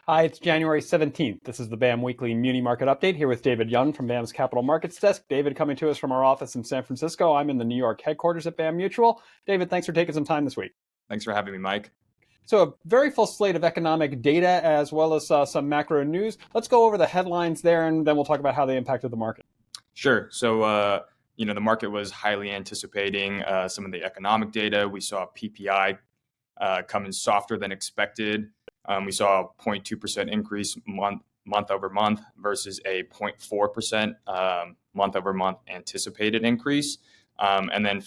Hi, it's January 17th. This is the BAM Weekly Muni Market Update here with David Young from BAM's Capital Markets Desk. David coming to us from our office in San Francisco. I'm in the New York headquarters at BAM Mutual. David, thanks for taking some time this week. Thanks for having me, Mike. So a very full slate of economic data as well as some macro news. Let's go over the headlines there and then we'll talk about how they impacted the market. Sure. So, the market was highly anticipating some of the economic data. We saw PPI come in softer than expected. We saw a 0.2% increase month over month versus a 0.4% month over month anticipated increase. And then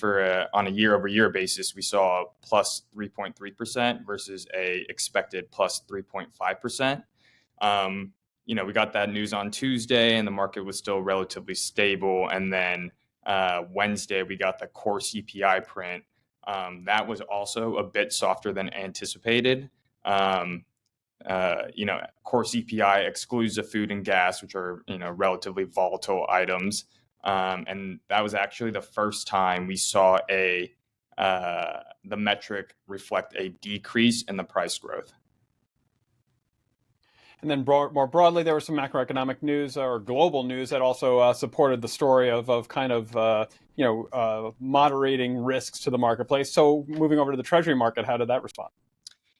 on a year over year basis, we saw plus 3.3% versus a expected plus 3.5%. We got that news on Tuesday and the market was still relatively stable. And then Wednesday, we got the core CPI print. That was also a bit softer than anticipated. Core CPI excludes the food and gas, which are, relatively volatile items. And that was actually the first time we saw the metric reflect a decrease in the price growth. And then more broadly, there was some macroeconomic news or global news that also supported the story of moderating risks to the marketplace. So moving over to the Treasury market, how did that respond?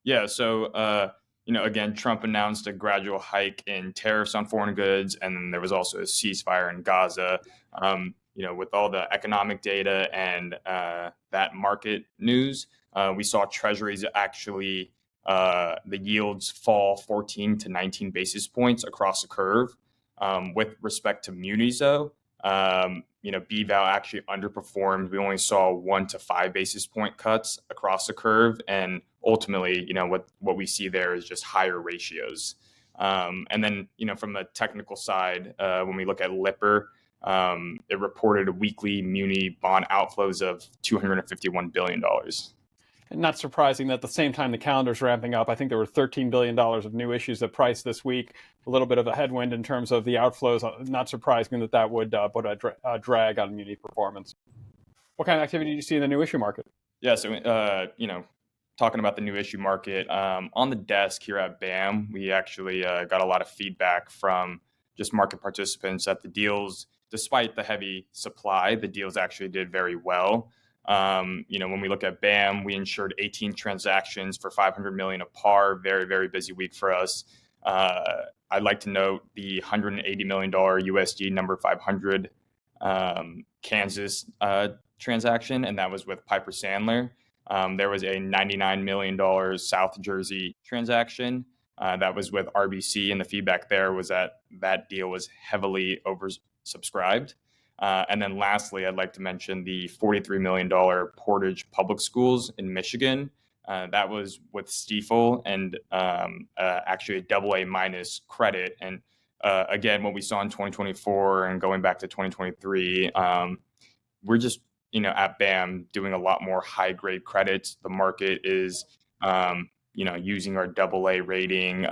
Yeah, so, again, Trump announced a gradual hike in tariffs on foreign goods, and then there was also a ceasefire in Gaza. With all the economic data and that market news, we saw Treasuries actually the yields fall 14 to 19 basis points across the curve. With respect to Munis, though, BVAL actually underperformed. We only saw 1 to 5 basis point cuts across the curve, and ultimately, what we see there is just higher ratios. And then, from the technical side, when we look at Lipper, it reported a weekly Muni bond outflows of $251 billion. And not surprising that at the same time the calendar's ramping up. I think there were $13 billion of new issues that priced this week. A little bit of a headwind in terms of the outflows. Not surprising that would put a drag on Muni performance. What kind of activity do you see in the new issue market? Yeah, so, talking about the new issue market, on the desk here at BAM, we actually got a lot of feedback from just market participants that the deals, despite the heavy supply, the deals actually did very well. When we look at BAM, we insured 18 transactions for $500 million of par. Very, very busy week for us. I'd like to note the $180 million USD number 500 Kansas transaction, and that was with Piper Sandler. There was a $99 million South Jersey transaction that was with RBC, and the feedback there was that deal was heavily oversubscribed. And then lastly, I'd like to mention the $43 million Portage Public Schools in Michigan. That was with Stifel and actually a AA minus credit. And again, what we saw in 2024 and going back to 2023, we're just, at BAM doing a lot more high grade credits. The market is, using our AA rating,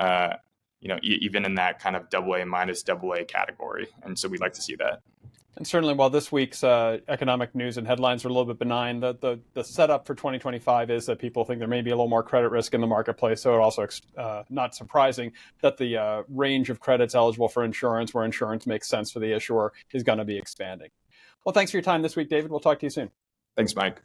even in that kind of AA minus AA category. And so we'd like to see that. And certainly, while this week's economic news and headlines are a little bit benign, the setup for 2025 is that people think there may be a little more credit risk in the marketplace. So it also not surprising that the range of credits eligible for insurance, where insurance makes sense for the issuer, is going to be expanding. Well, thanks for your time this week, David. We'll talk to you soon. Thanks, Mike.